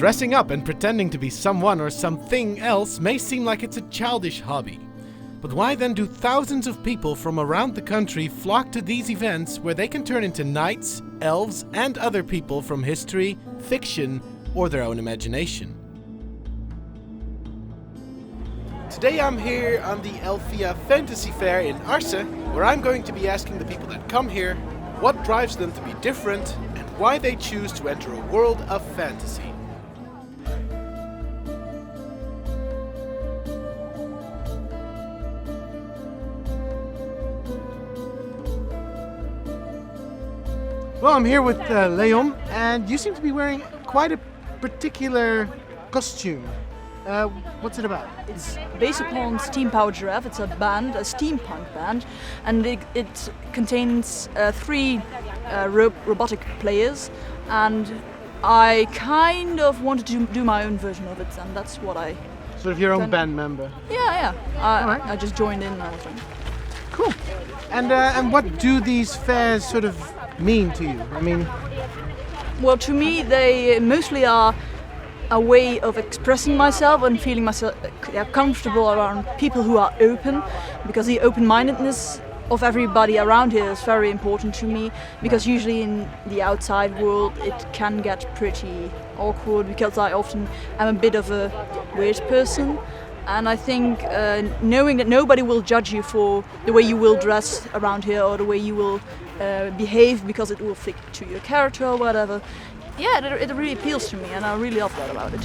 Dressing up and pretending to be someone or something else may seem like it's a childish hobby. But why then do thousands of people from around the country flock to these events where they can turn into knights, elves, and other people from history, fiction, or their own imagination? Today I'm here on the Elfia Fantasy Fair in Arce, where I'm going to be asking the people that come here what drives them to be different and why they choose to enter a world of fantasy. Well, I'm here with Leon, and you seem to be wearing quite a particular costume. What's it about? It's based upon Steam Powered Giraffe. It's a band, a steampunk band, and it contains three robotic players, and I kind of wanted to do my own version of it, and that's what I... Sort of your own band member? Yeah. Alright. I just joined in and everything. Cool. And what do these fairs sort of mean to you? I mean... Well, to me, they mostly are a way of expressing myself and feeling myself comfortable around people who are open, because the open-mindedness of everybody around here is very important to me, because usually in the outside world it can get pretty awkward, because I often am a bit of a weird person. And I think knowing that nobody will judge you for the way you will dress around here or the way you will behave because it will fit to your character or whatever, yeah, it really appeals to me, and I really love that about it.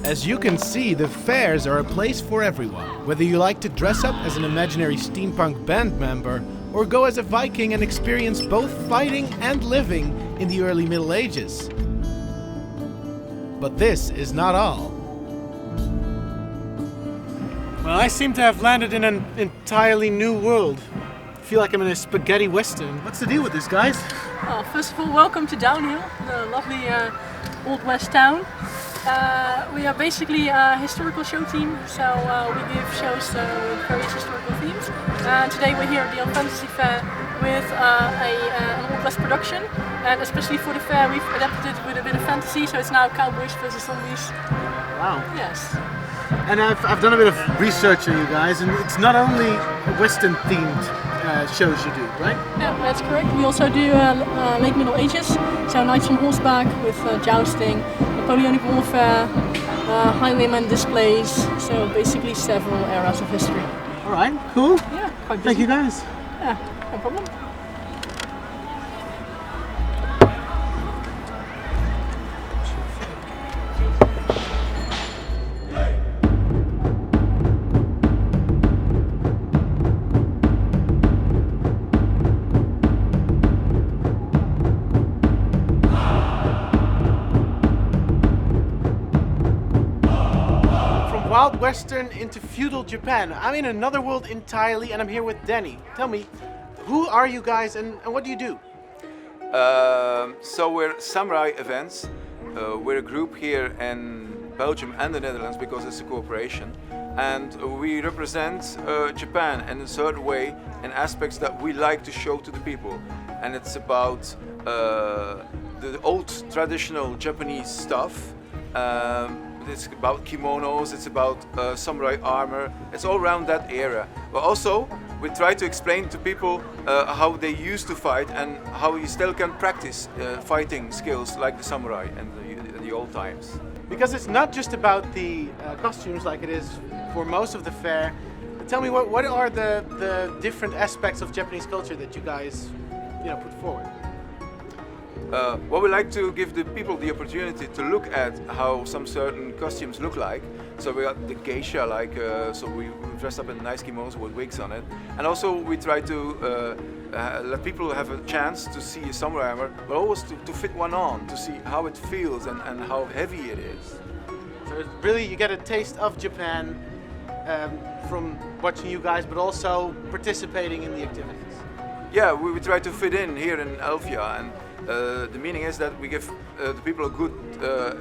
As you can see, the fairs are a place for everyone, whether you like to dress up as an imaginary steampunk band member or go as a Viking and experience both fighting and living in the early Middle Ages. But this is not all. Well, I seem to have landed in an entirely new world. I feel like I'm in a spaghetti western. What's the deal with this, guys? Well, first of all, welcome to Downhill, the lovely Old West town. We are basically a historical show team, so we give shows with various historical themes. Today we're here at the Elf Fantasy Fair with an Old West production, and especially for the fair we've adapted it with a bit of fantasy, so it's now cowboys versus zombies. Wow. Yes. And I've done a bit of research on you guys, and it's not only Western themed shows you do, right? Yeah, that's correct. We also do late Middle Ages, so knights on horseback with jousting, Napoleonic warfare, highwayman displays, so basically several eras of history. Alright, cool. Yeah, quite busy. Thank you guys. Yeah, no problem. Wild Western into feudal Japan. I'm in another world entirely, and I'm here with Danny. Tell me, who are you guys and what do you do? So we're Samurai Events. We're a group here in Belgium and the Netherlands because it's a cooperation. And we represent Japan in a certain way in aspects that we like to show to the people. And it's about the old traditional Japanese stuff. It's about kimonos, it's about samurai armor, it's all around that era. But also, we try to explain to people how they used to fight and how you still can practice fighting skills like the samurai in the old times. Because it's not just about the costumes like it is for most of the fair. Tell me, what are the different aspects of Japanese culture that you guys put forward? Well, we like to give the people the opportunity to look at how some certain costumes look like. So we got the geisha, so we dress up in nice kimonos with wigs on it. And also we try to let people have a chance to see a samurai armor, but always to fit one on, to see how it feels and how heavy it is. So it's really, you get a taste of Japan from watching you guys, but also participating in the activities. Yeah, we try to fit in here in Elfia, and the meaning is that we give the people a good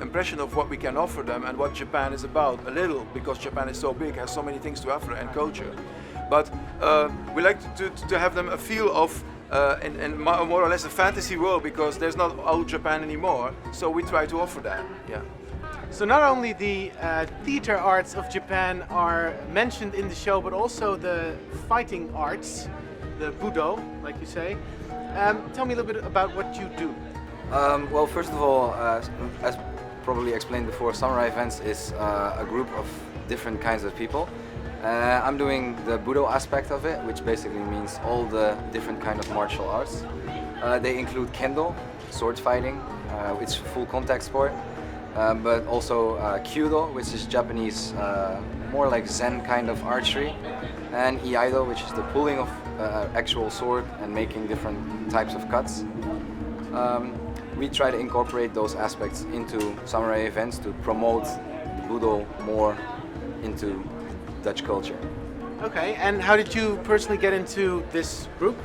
impression of what we can offer them and what Japan is about, a little, because Japan is so big, has so many things to offer and culture. But we like to have them a feel of more or less a fantasy world, because there's not old Japan anymore. So we try to offer that. Yeah. So not only the theater arts of Japan are mentioned in the show, but also the fighting arts, the Budo, like you say. Tell me a little bit about what you do. Well, first of all, as probably explained before, samurai events is a group of different kinds of people. I'm doing the Budo aspect of it, which basically means all the different kind of martial arts. They include kendo, sword fighting, it's full contact sport, but also kyudo, which is Japanese, more like Zen kind of archery, and iaido, which is the pulling of actual sword and making different types of cuts. We try to incorporate those aspects into samurai events to promote Budo more into Dutch culture. Okay, and how did you personally get into this group?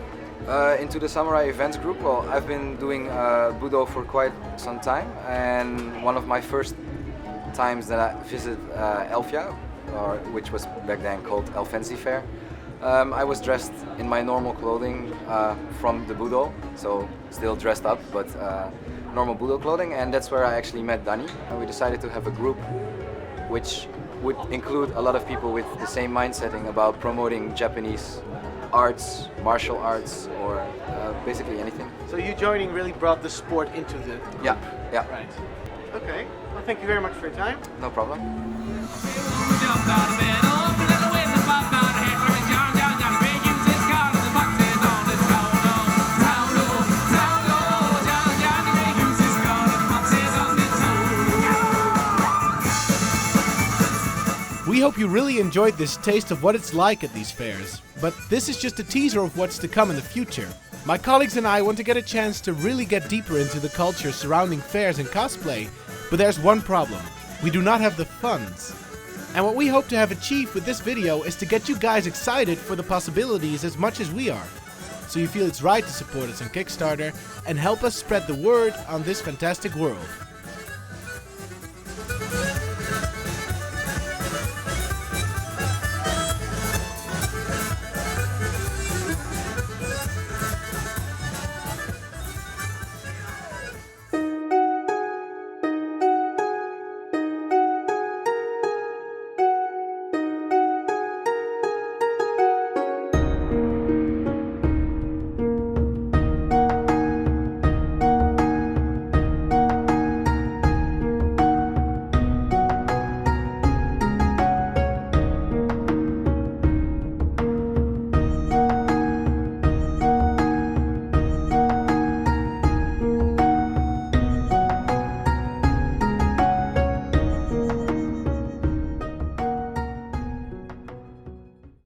Into the samurai events group? Well, I've been doing Budo for quite some time, and one of my first times that I visited Elfia, which was back then called Elfensi Fair, I was dressed in my normal clothing from the Budo, so still dressed up, but normal Budo clothing, and that's where I actually met Danny. And we decided to have a group which would include a lot of people with the same mindsetting about promoting Japanese arts, martial arts, or basically anything. So you joining really brought the sport into the group. Yeah. Right. Okay, well thank you very much for your time. No problem. We hope you really enjoyed this taste of what it's like at these fairs, but this is just a teaser of what's to come in the future. My colleagues and I want to get a chance to really get deeper into the culture surrounding fairs and cosplay, but there's one problem. We do not have the funds. And what we hope to have achieved with this video is to get you guys excited for the possibilities as much as we are. So you feel it's right to support us on Kickstarter and help us spread the word on this fantastic world.